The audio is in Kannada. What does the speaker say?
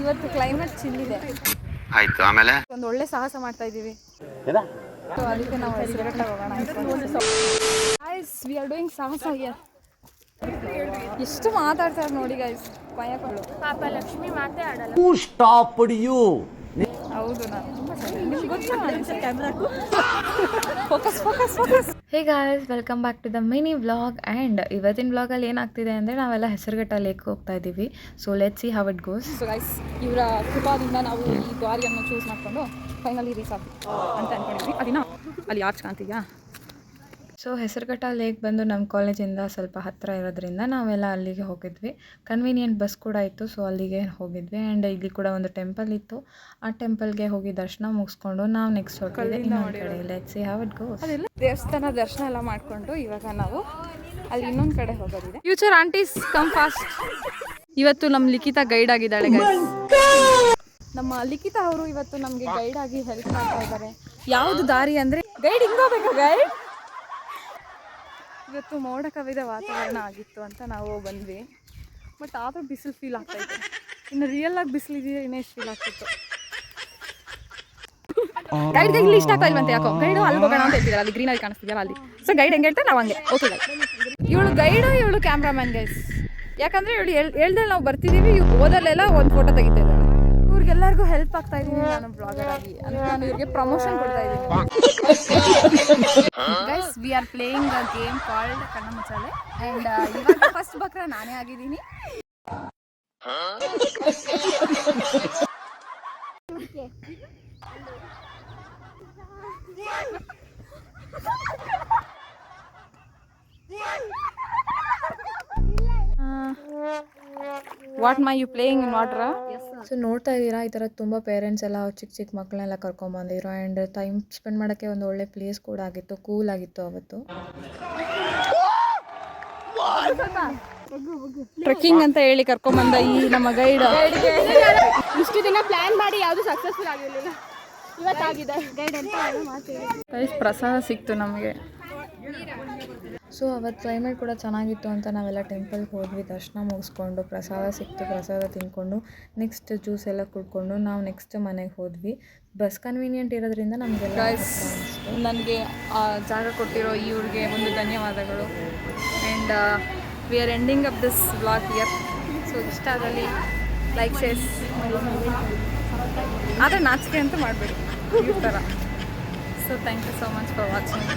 ಇವತ್ತು ಕ್ಲೈಮೇಟ್ ಚಿಲ್ಲಿದೆ. ಆಯ್ತು, ಆಮೇಲೆ ಒಂದು ಒಳ್ಳೆ ಸಾಹಸ ಮಾಡ್ತಾ ಇದ್ದೀವಿ. ಸೊ ಅದಕ್ಕೆ ನಾವು ಹೆಸರುಘಟ್ಟಕ್ಕೆ ಹೋಗೋಣ. ಗೈಸ್ ವಿ ಆರ್ ಡೂಯಿಂಗ್ ಸಾಹಸ ಹಿಯರ್. ಎಷ್ಟು ಮಾತಾಡ್ತಾರೆ ನೋಡಿ ಗೈಸ್. ಭಯಪಡು ಪಾಪ ಲಕ್ಷ್ಮಿ ಮಾತೇ ಆಡಲ್ಲ. ಹೌದು, ನಾನು ನಿಮ್ಗೆ ಗೊತ್ತು. Focus focus focus. Hey guys, welcome back to the mini vlog. And ಇವತ್ತಿನ ವ್ಲಾಗಲ್ಲಿ ಏನಾಗ್ತಿದೆ ಅಂದರೆ ನಾವೆಲ್ಲ ಹೆಸರುಘಟ್ಟ ಲೇಕ್ ಹೋಗ್ತಾ ಇದ್ದೀವಿ. So let's see how it goes. So guys, ಇವರ ಕೃಪಾದಿಂದ ನಾವು ಈ ದಾರಿಯನ್ನು ಚೂಸ್ ಮಾಡಿಕೊಂಡು ಫೈನಲಿ ರೀಚ್ ಆಗಿ ಅಂತ ಅಂದ್ಕೊಂಡಿದ್ವಿ. ಅದಿನ ಅಲ್ಲಿ ಆರ್ಚ್ ಕಾಣ್ತಿದ್ಯಾ? ಸೊ ಹೆಸರುಘಟ್ಟ ಲೇಕ್ ಬಂದು ನಮ್ಮ ಕಾಲೇಜಿಂದ ಸ್ವಲ್ಪ ಹತ್ತಿರ ಇರೋದ್ರಿಂದ ನಾವೆಲ್ಲ ಅಲ್ಲಿಗೆ ಹೋಗಿದ್ವಿ. ಕನ್ವೀನಿಯೆಂಟ್ ಬಸ್ ಕೂಡ ಇತ್ತು, ಸೊ ಅಲ್ಲಿಗೆ ಹೋಗಿದ್ವಿ. ಆ್ಯಂಡ್ ಇಲ್ಲಿ ಕೂಡ ಒಂದು ಟೆಂಪಲ್ ಇತ್ತು. ಆ ಟೆಂಪಲ್ಗೆ ಹೋಗಿ ದರ್ಶನ ಮುಗಿಸ್ಕೊಂಡು ನಾವು ನೆಕ್ಸ್ಟ್ ಹೊರಟಿದ್ವಿ ಇನ್ನೊಂದು ಕಡೆ. Let's see how it goes. ದೇವಸ್ಥಾನ ದರ್ಶನ ಎಲ್ಲ ಮಾಡಿಕೊಂಡು ಇವಾಗ ನಾವು ಅಲ್ಲಿ ಇನ್ನೊಂದು ಕಡೆ ಹೋಗೋದಿದೆ. Future aunties come fast. ಇವತ್ತು ನಮ್ಮ ಲಿಖಿತಾ ಗೈಡ್ ಆಗಿದ್ದಾಳೆ ಗೈಸ್. ನಮ್ಮ ಲಿಖಿತಾ ಅವರು ಇವತ್ತು ನಮಗೆ ಗೈಡ್ ಆಗಿ ಹೆಲ್ಪ್ ಮಾಡ್ತಾ ಇದ್ದಾರೆ. ಯಾವುದು ದಾರಿ ಅಂದರೆ ಗೈಡ್ ಹಿಂಗೋಬೇಕಾ ಗೈಡ್? ಇವತ್ತು ಮೋಡ ಕವಿದ ವಾತಾವರಣ ಆಗಿತ್ತು ಅಂತ ನಾವು ಬಂದ್ವಿ. ಬಟ್ ಆದರೂ ಬಿಸಿಲು ಫೀಲ್ ಆಗ್ತಾಯಿತ್ತು. ಇನ್ನು ರಿಯಲ್ ಆಗಿ ಬಿಸಿಲಿದೆಯಾ ಇನ್ನೆಷ್ಟು ಫೀಲ್ ಆಗ್ತಿತ್ತು. ಗೈಡ್ಗೆ ಇಲ್ಲಿ ಇಷ್ಟ ಆಗ್ತಾ ಇಲ್ವಂತೆ ಯಾಕೋ. ಗೈಡು ಅಲ್ಲಿ ಹೋಗೋಣ ಅಂತ ಹೇಳ್ತಿದ್ದಾರೆ, ಅಲ್ಲಿ ಗ್ರೀನರಿ ಕಾಣಿಸ್ತಿದ್ಯಲ್ಲ ಅಲ್ಲಿ. ಸೊ ಗೈಡ್ ಹೆಂಗೆ ಹೇಳ್ತಾರೆ ನಾವು ಹಂಗೆ ಓಕೆ. ಇವಳು ಗೈಡು, ಇವಳು ಕ್ಯಾಮ್ರಾಮ್ಯಾನ್ ಗೈಸ್. ಯಾಕಂದರೆ ಇವಳು ಹೇಳ್ದಲ್ಲಿ ನಾವು ಬರ್ತಿದ್ದೀವಿ, ಓದಲ್ಲೆಲ್ಲ ಒಂದು ಫೋಟೋ ತೆಗಿತಾ ಇದ್ದಾಳೆ. ಇವ್ರಿಗೆಲ್ಲರಿಗೂ ಹೆಲ್ಪ್ ಆಗ್ತಾ ಇದ್ದೀನಿ ನಾನು ಬ್ಲಾಗರ್ ಆಗಿ ಅಂತ. ನಾನು ಇವ್ರಿಗೆ ಪ್ರಮೋಷನ್ ಕೊಡ್ತಾ ಇದ್ದೀನಿ. Guys, we are playing a game called ಕಣ್ಣ ಮುಚ್ಚಾಲೆ. ಆ್ಯಂಡ್ ಇವಾಗ ಫಸ್ಟ್ ಬಕ್ರ ನಾನೇ ಆಗಿದ್ದೀನಿ. What my you playing in ವಾಟ್ರಾ? ಸೊ ನೋಡ್ತಾ ಇದ್ದೀರಾ, ಈ ಥರ ತುಂಬ ಪೇರೆಂಟ್ಸ್ ಎಲ್ಲ ಚಿಕ್ಕ ಚಿಕ್ಕ ಮಕ್ಕಳನ್ನೆಲ್ಲ ಕರ್ಕೊಂಬಂದಿದ್ರು. ಆ್ಯಂಡ್ ಟೈಮ್ ಸ್ಪೆಂಡ್ ಮಾಡೋಕ್ಕೆ ಒಂದು ಒಳ್ಳೆ ಪ್ಲೇಸ್ ಕೂಡ ಆಗಿತ್ತು, ಕೂಲ್ ಆಗಿತ್ತು ಅವತ್ತು. ಟ್ರೆಕ್ಕಿಂಗ್ ಅಂತ ಹೇಳಿ ಕರ್ಕೊಂಬಂದ ಈ ನಮ್ಮ ಗೈಡ್. ಇಷ್ಟು ದಿನ ಪ್ಲಾನ್ ಮಾಡಿ ಯಾವುದು ಸಕ್ಸಸ್ಫುಲ್ ಆಗಿರಲಿಲ್ಲ, ಇವತ್ತಾಗಿದೆ. ಗೈಡ್ ಅಂತ ಗೈಸ್ ಪ್ರಸಾದ ಸಿಕ್ತು ನಮಗೆ. ಸೊ ಅವತ್ತು ಕ್ಲೈಮೇಟ್ ಕೂಡ ಚೆನ್ನಾಗಿತ್ತು ಅಂತ ನಾವೆಲ್ಲ ಟೆಂಪಲ್ಗೆ ಹೋದ್ವಿ. ದರ್ಶನ ಮುಗಿಸ್ಕೊಂಡು ಪ್ರಸಾದ ಸಿಕ್ತು, ಪ್ರಸಾದ ತಿಂದ್ಕೊಂಡು ನೆಕ್ಸ್ಟ್ ಜ್ಯೂಸ್ ಎಲ್ಲ ಕುಡ್ಕೊಂಡು ನಾವು ನೆಕ್ಸ್ಟ್ ಮನೆಗೆ ಹೋದ್ವಿ. ಬಸ್ ಕನ್ವೀನಿಯೆಂಟ್ ಇರೋದ್ರಿಂದ ನಮಗೆಲ್ಲ ನನಗೆ ಜಾಗ ಕೊಟ್ಟಿರೋ ಇವ್ರಿಗೆ ಒಂದು ಧನ್ಯವಾದಗಳು. And we are ending up this vlog here. So ಇಷ್ಟ ಆದಲ್ಲಿ ಲೈಕ್ ಶೇರ್ಸ್, ಆದರೆ ನಾಚಿಕೆ ಅಂತೂ ಮಾಡಬೇಡಿ ಈ ಥರ. So thank you so much for watching.